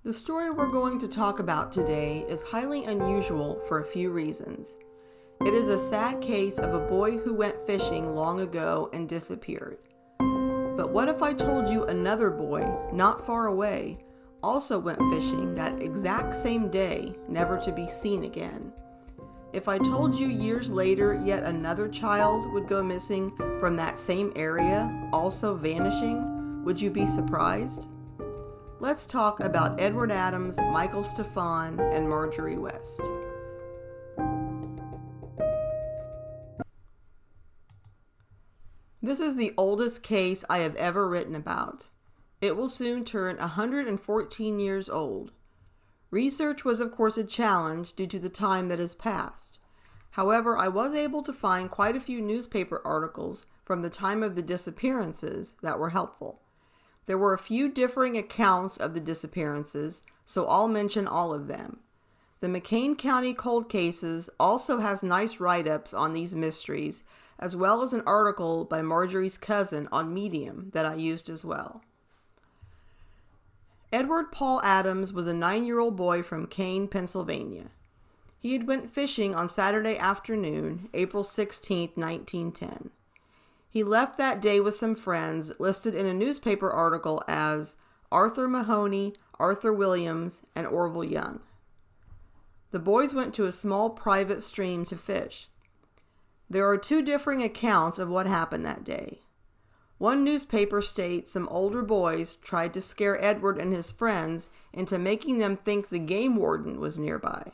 The story we're going to talk about today is highly unusual for a few reasons. It is a sad case of a boy who went fishing long ago and disappeared. But what if I told you another boy, not far away, also went fishing that exact same day, never to be seen again? If I told you years later yet another child would go missing from that same area, also vanishing, would you be surprised? Let's talk about Edward Adams, Michael Stefan, and Marjorie West. This is the oldest case I have ever written about. It will soon turn 114 years old. Research was of course a challenge due to the time that has passed. However, I was able to find quite a few newspaper articles from the time of the disappearances that were helpful. There were a few differing accounts of the disappearances, so I'll mention all of them. The McCain County Cold Cases also has nice write-ups on these mysteries, as well as an article by Marjorie's cousin on Medium that I used as well. Edward Paul Adams was a 9-year-old boy from Kane, Pennsylvania. He had went fishing on Saturday afternoon, April 16, 1910. He left that day with some friends listed in a newspaper article as Arthur Mahoney, Arthur Williams, and Orville Young. The boys went to a small private stream to fish. There are two differing accounts of what happened that day. One newspaper states some older boys tried to scare Edward and his friends into making them think the game warden was nearby.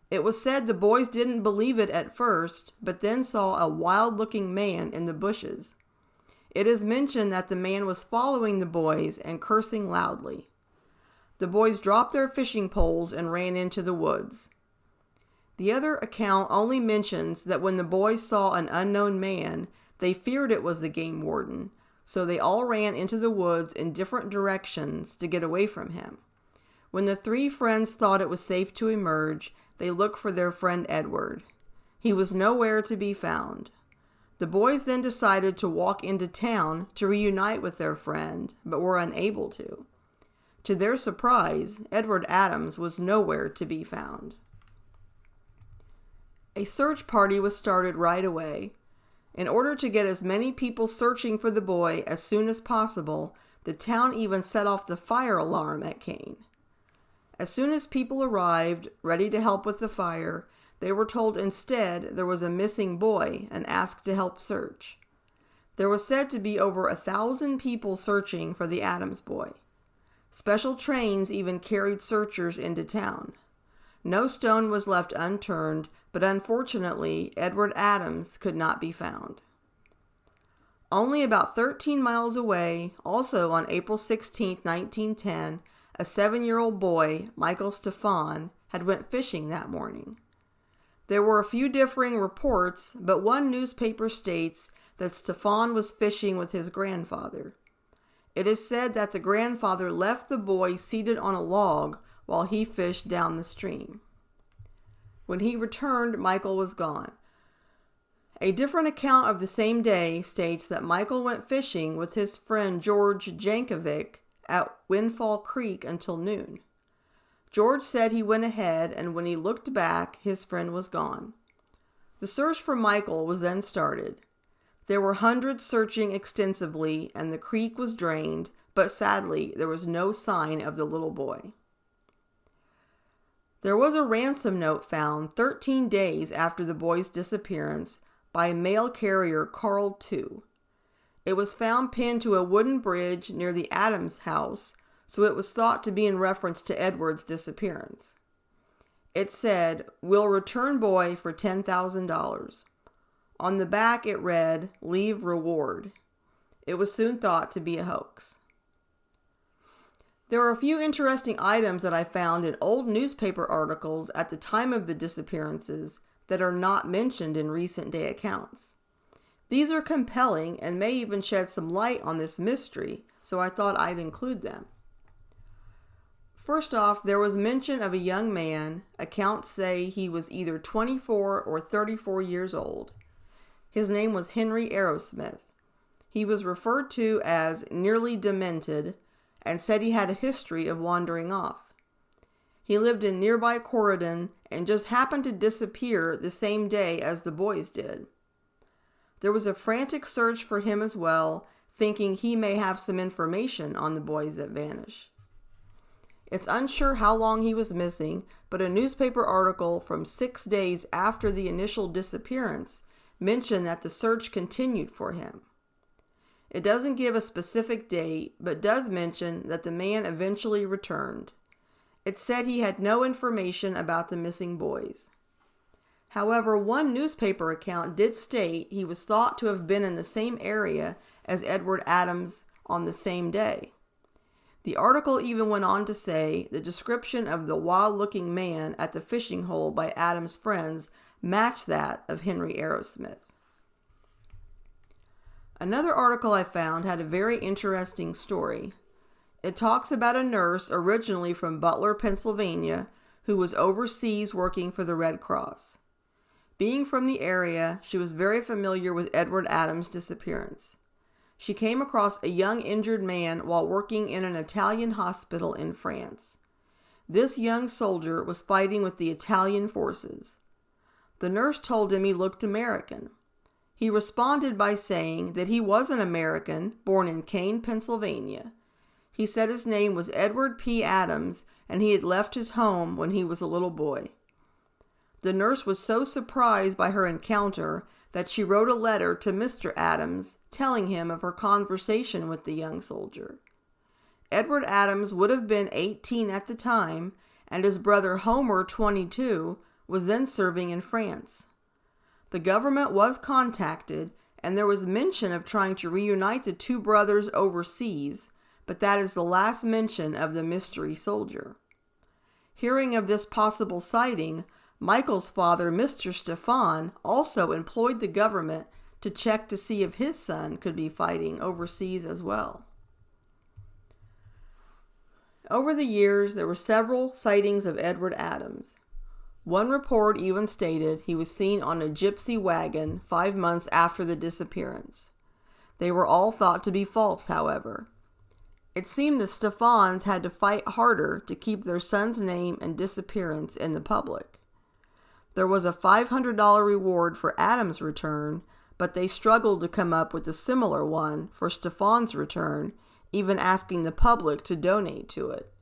It was said the boys didn't believe it at first, but then saw a wild-looking man in the bushes. It is mentioned that the man was following the boys and cursing loudly. The boys dropped their fishing poles and ran into the woods. The other account only mentions that when the boys saw an unknown man, they feared it was the game warden, so they all ran into the woods in different directions to get away from him. When the three friends thought it was safe to emerge, they looked for their friend Edward. He was nowhere to be found. The boys then decided to walk into town to reunite with their friend, but were unable to. To their surprise, Edward Adams was nowhere to be found. A search party was started right away. In order to get as many people searching for the boy as soon as possible, the town even set off the fire alarm at Kane. As soon as people arrived, ready to help with the fire, they were told instead there was a missing boy and asked to help search. There was said to be over 1,000 people searching for the Adams boy. Special trains even carried searchers into town. No stone was left unturned, but unfortunately, Edward Adams could not be found. Only about 13 miles away, also on April 16, 1910, a 7-year-old boy, Michael Stefan, had went fishing that morning. There were a few differing reports, but one newspaper states that Stefan was fishing with his grandfather. It is said that the grandfather left the boy seated on a log while he fished down the stream. When he returned, Michael was gone. A different account of the same day states that Michael went fishing with his friend George Jankovic at Windfall Creek until noon. George said he went ahead, and when he looked back, his friend was gone. The search for Michael was then started. There were hundreds searching extensively, and the creek was drained, but sadly, there was no sign of the little boy. There was a ransom note found 13 days after the boy's disappearance by mail carrier Carl II. It was found pinned to a wooden bridge near the Adams house, so it was thought to be in reference to Edward's disappearance. It said, "Will return boy for $10,000. On the back it read, "Leave reward." It was soon thought to be a hoax. There are a few interesting items that I found in old newspaper articles at the time of the disappearances that are not mentioned in recent day accounts. These are compelling and may even shed some light on this mystery, so I thought I'd include them. First off, there was mention of a young man. Accounts say he was either 24 or 34 years old. His name was Henry Arrowsmith. He was referred to as nearly demented, and said he had a history of wandering off. He lived in nearby Corydon and just happened to disappear the same day as the boys did. There was a frantic search for him as well, thinking he may have some information on the boys that vanished. It's unsure how long he was missing, but a newspaper article from 6 days after the initial disappearance mentioned that the search continued for him. It doesn't give a specific date, but does mention that the man eventually returned. It said he had no information about the missing boys. However, one newspaper account did state he was thought to have been in the same area as Edward Adams on the same day. The article even went on to say the description of the wild-looking man at the fishing hole by Adams' friends matched that of Henry Arrowsmith. Another article I found had a very interesting story. It talks about a nurse originally from Butler, Pennsylvania, who was overseas working for the Red Cross. Being from the area, she was very familiar with Edward Adams' disappearance. She came across a young injured man while working in an Italian hospital in France. This young soldier was fighting with the Italian forces. The nurse told him he looked American. He responded by saying that he was an American born in Kane, Pennsylvania. He said his name was Edward P. Adams and he had left his home when he was a little boy. The nurse was so surprised by her encounter that she wrote a letter to Mr. Adams telling him of her conversation with the young soldier. Edward Adams would have been 18 at the time, and his brother Homer, 22, was then serving in France. The government was contacted, and there was mention of trying to reunite the two brothers overseas, but that is the last mention of the mystery soldier. Hearing of this possible sighting, Michael's father, Mr. Stefan, also employed the government to check to see if his son could be fighting overseas as well. Over the years, there were several sightings of Edward Adams. One report even stated he was seen on a gypsy wagon 5 months after the disappearance. They were all thought to be false, however. It seemed the Stefans had to fight harder to keep their son's name and disappearance in the public. There was a $500 reward for Adams' return, but they struggled to come up with a similar one for Stefan's return, even asking the public to donate to it.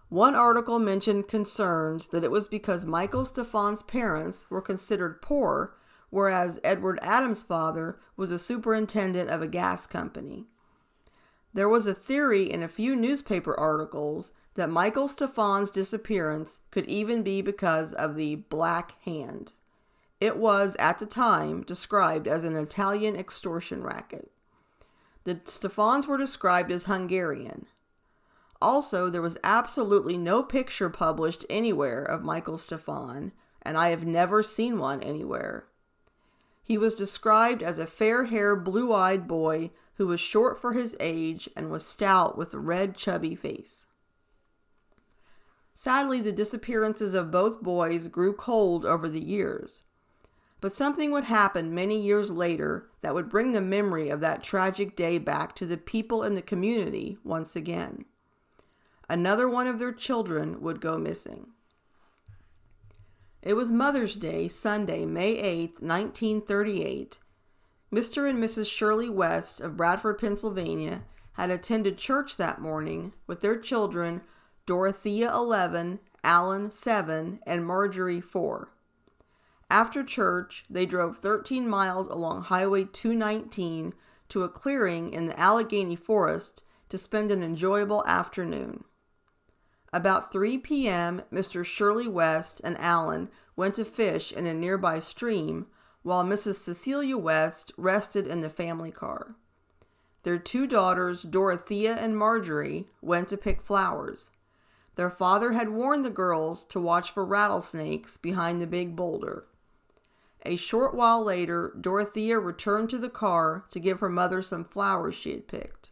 One article mentioned concerns that it was because Michael Stefan's parents were considered poor, whereas Edward Adams' father was a superintendent of a gas company. There was a theory in a few newspaper articles that Michael Stefan's disappearance could even be because of the Black Hand. It was, at the time, described as an Italian extortion racket. The Stefans were described as Hungarian. Also, there was absolutely no picture published anywhere of Michael Stefan, and I have never seen one anywhere. He was described as a fair-haired, blue-eyed boy who was short for his age and was stout with a red, chubby face. Sadly, the disappearances of both boys grew cold over the years. But something would happen many years later that would bring the memory of that tragic day back to the people in the community once again. Another one of their children would go missing. It was Mother's Day, Sunday, May 8, 1938. Mr. and Mrs. Shirley West of Bradford, Pennsylvania, had attended church that morning with their children, Dorothea 11, Alan 7, and Marjorie 4. After church, they drove 13 miles along Highway 219 to a clearing in the Allegheny Forest to spend an enjoyable afternoon. About 3 p.m., Mr. Shirley West and Alan went to fish in a nearby stream, while Mrs. Cecilia West rested in the family car. Their two daughters, Dorothea and Marjorie, went to pick flowers. Their father had warned the girls to watch for rattlesnakes behind the big boulder. A short while later, Dorothea returned to the car to give her mother some flowers she had picked.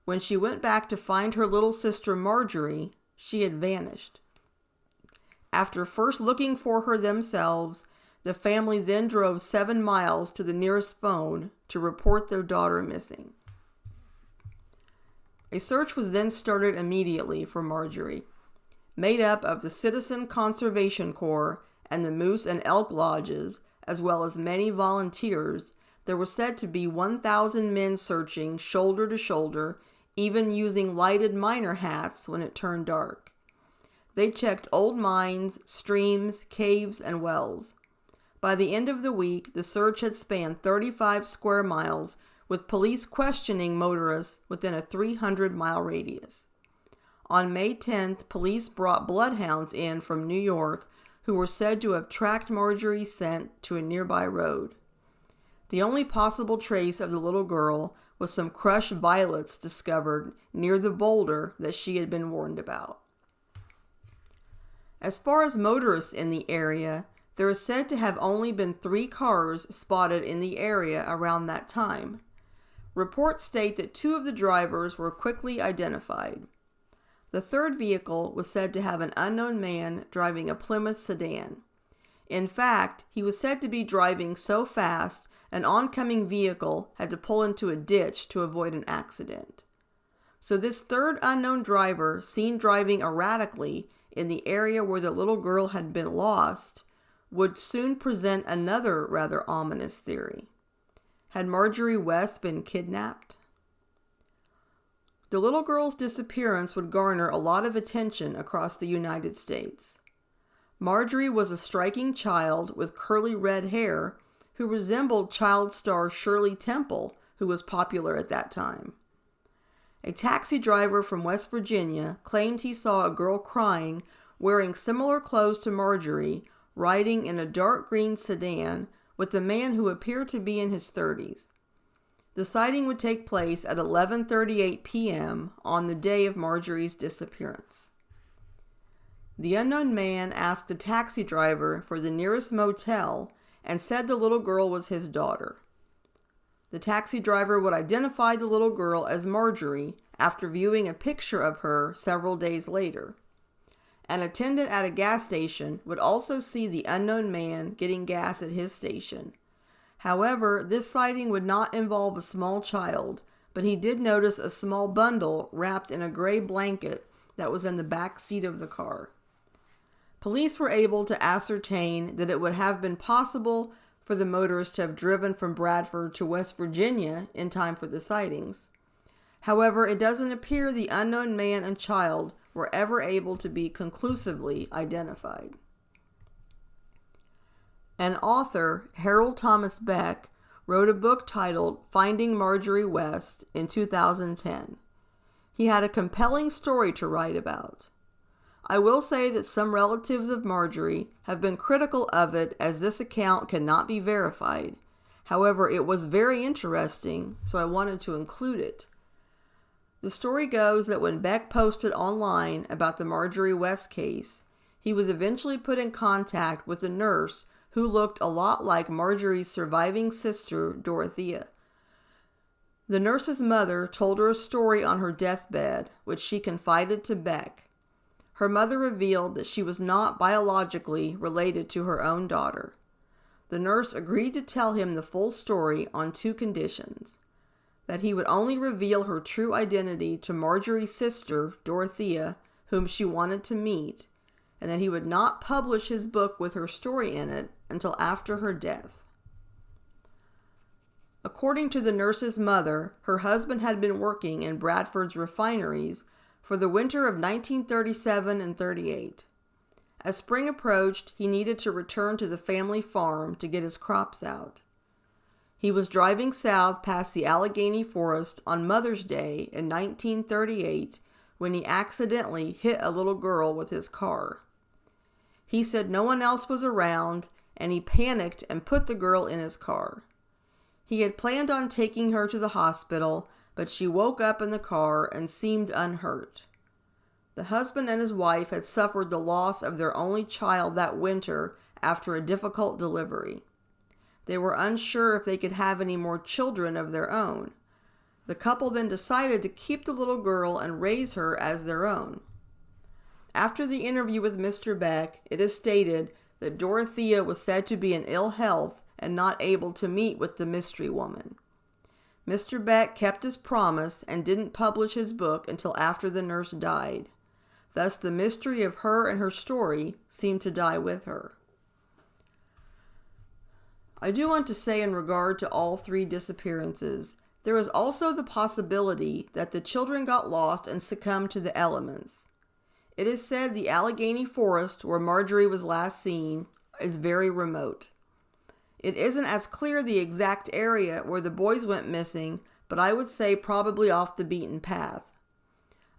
When she went back to find her little sister Marjorie, she had vanished. After first looking for her themselves, the family then drove 7 miles to the nearest phone to report their daughter missing. A search was then started immediately for Marjorie. Made up of the Citizen Conservation Corps and the Moose and Elk Lodges, as well as many volunteers, there were said to be 1,000 men searching shoulder to shoulder, even using lighted miner hats when it turned dark. They checked old mines, streams, caves, and wells. By the end of the week, the search had spanned 35 square miles, with police questioning motorists within a 300-mile radius. On May 10th, police brought bloodhounds in from New York who were said to have tracked Marjorie's scent to a nearby road. The only possible trace of the little girl was some crushed violets discovered near the boulder that she had been warned about. As far as motorists in the area, there is said to have only been 3 cars spotted in the area around that time. Reports state that 2 of the drivers were quickly identified. The 3rd vehicle was said to have an unknown man driving a Plymouth sedan. In fact, he was said to be driving so fast an oncoming vehicle had to pull into a ditch to avoid an accident. So this 3rd unknown driver, seen driving erratically in the area where the little girl had been lost, would soon present another rather ominous theory. Had Marjorie West been kidnapped? The little girl's disappearance would garner a lot of attention across the United States. Marjorie was a striking child with curly red hair who resembled child star Shirley Temple, who was popular at that time. A taxi driver from West Virginia claimed he saw a girl crying, wearing similar clothes to Marjorie, riding in a dark green sedan with a man who appeared to be in his 30s. The sighting would take place at 11:38 p.m. on the day of Marjorie's disappearance. The unknown man asked the taxi driver for the nearest motel and said the little girl was his daughter. The taxi driver would identify the little girl as Marjorie after viewing a picture of her several days later. An attendant at a gas station would also see the unknown man getting gas at his station. However, this sighting would not involve a small child, but he did notice a small bundle wrapped in a gray blanket that was in the back seat of the car. Police were able to ascertain that it would have been possible for the motorist to have driven from Bradford to West Virginia in time for the sightings. However, it doesn't appear the unknown man and child were ever able to be conclusively identified. An author, Harold Thomas Beck, wrote a book titled Finding Marjorie West in 2010. He had a compelling story to write about. I will say that some relatives of Marjorie have been critical of it as this account cannot be verified. However, it was very interesting, so I wanted to include it. The story goes that when Beck posted online about the Marjorie West case, he was eventually put in contact with a nurse who looked a lot like Marjorie's surviving sister, Dorothea. The nurse's mother told her a story on her deathbed, which she confided to Beck. Her mother revealed that she was not biologically related to her own daughter. The nurse agreed to tell him the full story on 2 conditions: that he would only reveal her true identity to Marjorie's sister, Dorothea, whom she wanted to meet, and that he would not publish his book with her story in it until after her death. According to the nurse's mother, her husband had been working in Bradford's refineries for the winter of 1937 and 38. As spring approached, he needed to return to the family farm to get his crops out. He was driving south past the Allegheny Forest on Mother's Day in 1938 when he accidentally hit a little girl with his car. He said no one else was around, and he panicked and put the girl in his car. He had planned on taking her to the hospital, but she woke up in the car and seemed unhurt. The husband and his wife had suffered the loss of their only child that winter after a difficult delivery. They were unsure if they could have any more children of their own. The couple then decided to keep the little girl and raise her as their own. After the interview with Mr. Beck, it is stated that Dorothea was said to be in ill health and not able to meet with the mystery woman. Mr. Beck kept his promise and didn't publish his book until after the nurse died. Thus, the mystery of her and her story seemed to die with her. I do want to say, in regard to all three disappearances, there is also the possibility that the children got lost and succumbed to the elements. It is said the Allegheny Forest, where Marjorie was last seen, is very remote. It isn't as clear the exact area where the boys went missing, but I would say probably off the beaten path.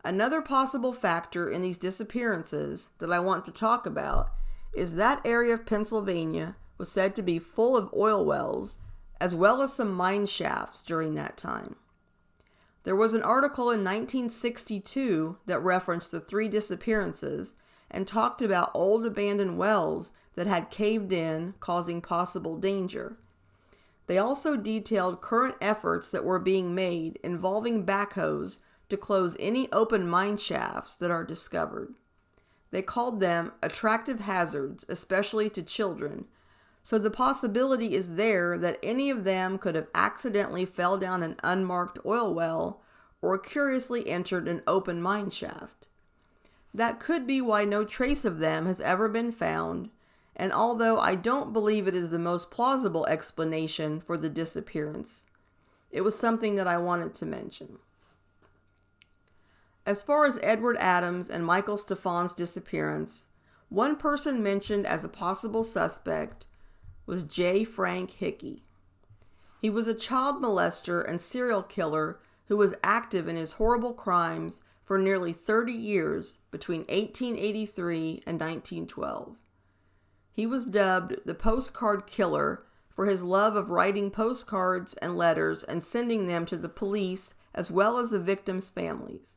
Another possible factor in these disappearances that I want to talk about is that area of Pennsylvania was said to be full of oil wells, as well as some mine shafts during that time. There was an article in 1962 that referenced the three disappearances and talked about old abandoned wells that had caved in, causing possible danger. They also detailed current efforts that were being made involving backhoes to close any open mine shafts that are discovered. They called them attractive hazards, especially to children, so the possibility is there that any of them could have accidentally fell down an unmarked oil well or curiously entered an open mine shaft. That could be why no trace of them has ever been found, and although I don't believe it is the most plausible explanation for the disappearance, it was something that I wanted to mention. As far as Edward Adams and Michael Stefan's disappearance, one person mentioned as a possible suspect was J. Frank Hickey. He was a child molester and serial killer who was active in his horrible crimes for nearly 30 years between 1883 and 1912. He was dubbed the Postcard Killer for his love of writing postcards and letters and sending them to the police as well as the victims' families.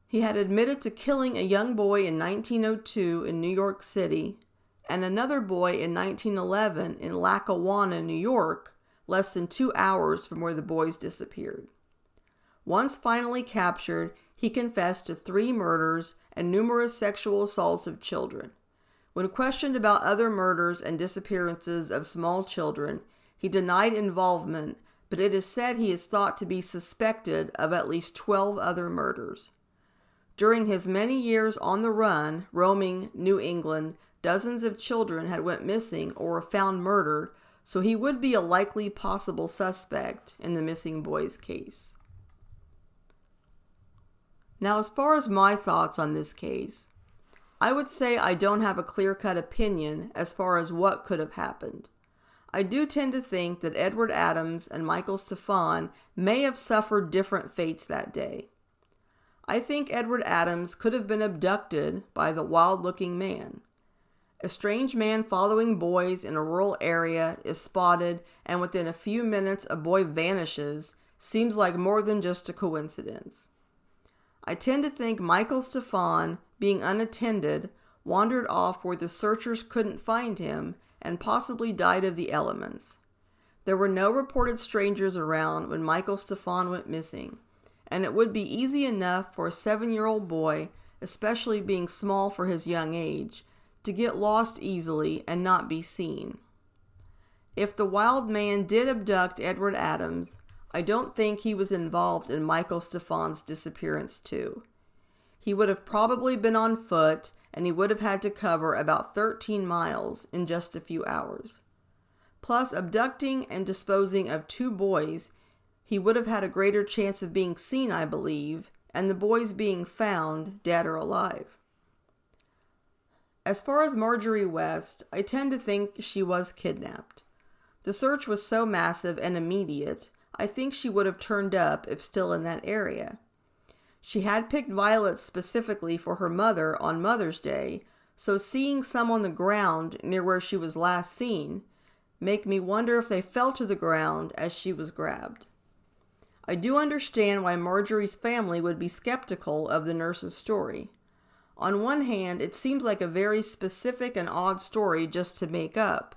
He had admitted to killing a young boy in 1902 in New York City and another boy in 1911 in Lackawanna, New York, less than 2 hours from where the boys disappeared. Once finally captured, he confessed to 3 murders and numerous sexual assaults of children. When questioned about other murders and disappearances of small children, he denied involvement, but it is said he is thought to be suspected of at least 12 other murders. During his many years on the run, roaming New England, dozens of children had went missing or were found murdered, so he would be a likely possible suspect in the missing boys case. Now, as far as my thoughts on this case, I would say I don't have a clear-cut opinion as far as what could have happened. I do tend to think that Edward Adams and Michael Stefan may have suffered different fates that day. I think Edward Adams could have been abducted by the wild-looking man. A strange man following boys in a rural area is spotted, and within a few minutes a boy vanishes. Seems like more than just a coincidence. I tend to think Michael Stefan, being unattended, wandered off where the searchers couldn't find him and possibly died of the elements. There were no reported strangers around when Michael Stefan went missing, and it would be easy enough for a 7-year-old boy, especially being small for his young age, to get lost easily and not be seen. If the wild man did abduct Edward Adams, I don't think he was involved in Michael Stefan's disappearance too. He would have probably been on foot, and he would have had to cover about 13 miles in just a few hours. Plus, abducting and disposing of 2 boys, he would have had a greater chance of being seen, I believe, and the boys being found, dead or alive. As far as Marjorie West, I tend to think she was kidnapped. The search was so massive and immediate, I think she would have turned up if still in that area. She had picked violets specifically for her mother on Mother's Day, so seeing some on the ground near where she was last seen make me wonder if they fell to the ground as she was grabbed. I do understand why Marjorie's family would be skeptical of the nurse's story. On one hand, it seems like a very specific and odd story just to make up.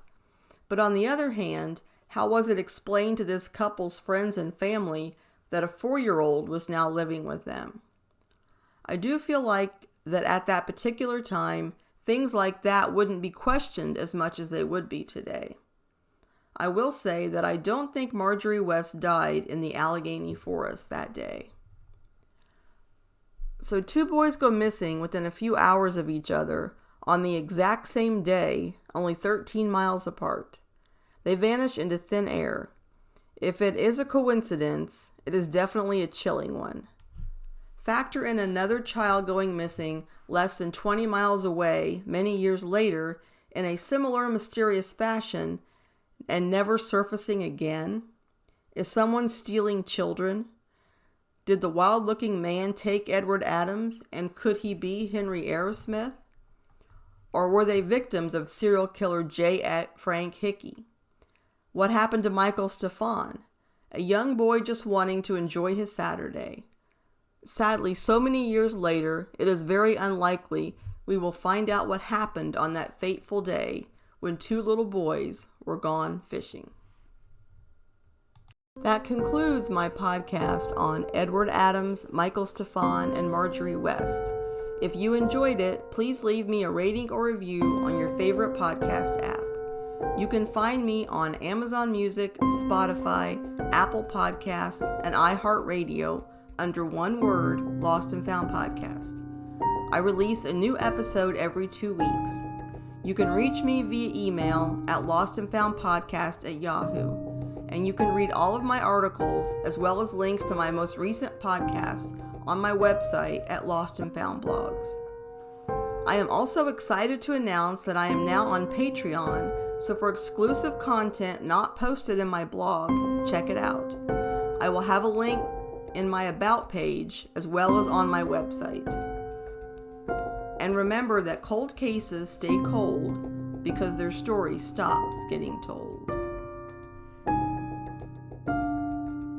But on the other hand, how was it explained to this couple's friends and family that a 4-year-old was now living with them? I do feel like that at that particular time, things like that wouldn't be questioned as much as they would be today. I will say that I don't think Marjorie West died in the Allegheny forest that day. So 2 boys go missing within a few hours of each other on the exact same day, only 13 miles apart. They vanish into thin air. If it is a coincidence, it is definitely a chilling one. Factor in another child going missing less than 20 miles away many years later in a similar mysterious fashion and never surfacing again. Is someone stealing children? Did the wild-looking man take Edward Adams, and could he be Henry Aerosmith? Or were they victims of serial killer J. Frank Hickey? What happened to Michael Stefan, a young boy just wanting to enjoy his Saturday? Sadly, so many years later, it is very unlikely we will find out what happened on that fateful day when 2 little boys were gone fishing. That concludes my podcast on Edward Adams, Michael Stefan, and Marjorie West. If you enjoyed it, please leave me a rating or review on your favorite podcast app. You can find me on Amazon Music, Spotify, Apple Podcasts, and iHeartRadio under one word, Lost and Found Podcast. I release a new episode every 2 weeks. You can reach me via email at lostandfoundpodcast@yahoo. And you can read all of my articles as well as links to my most recent podcasts on my website at Lost and Found Blogs. I am also excited to announce that I am now on Patreon, so for exclusive content not posted in my blog, check it out. I will have a link in my About page as well as on my website. And remember that cold cases stay cold because their story stops getting told.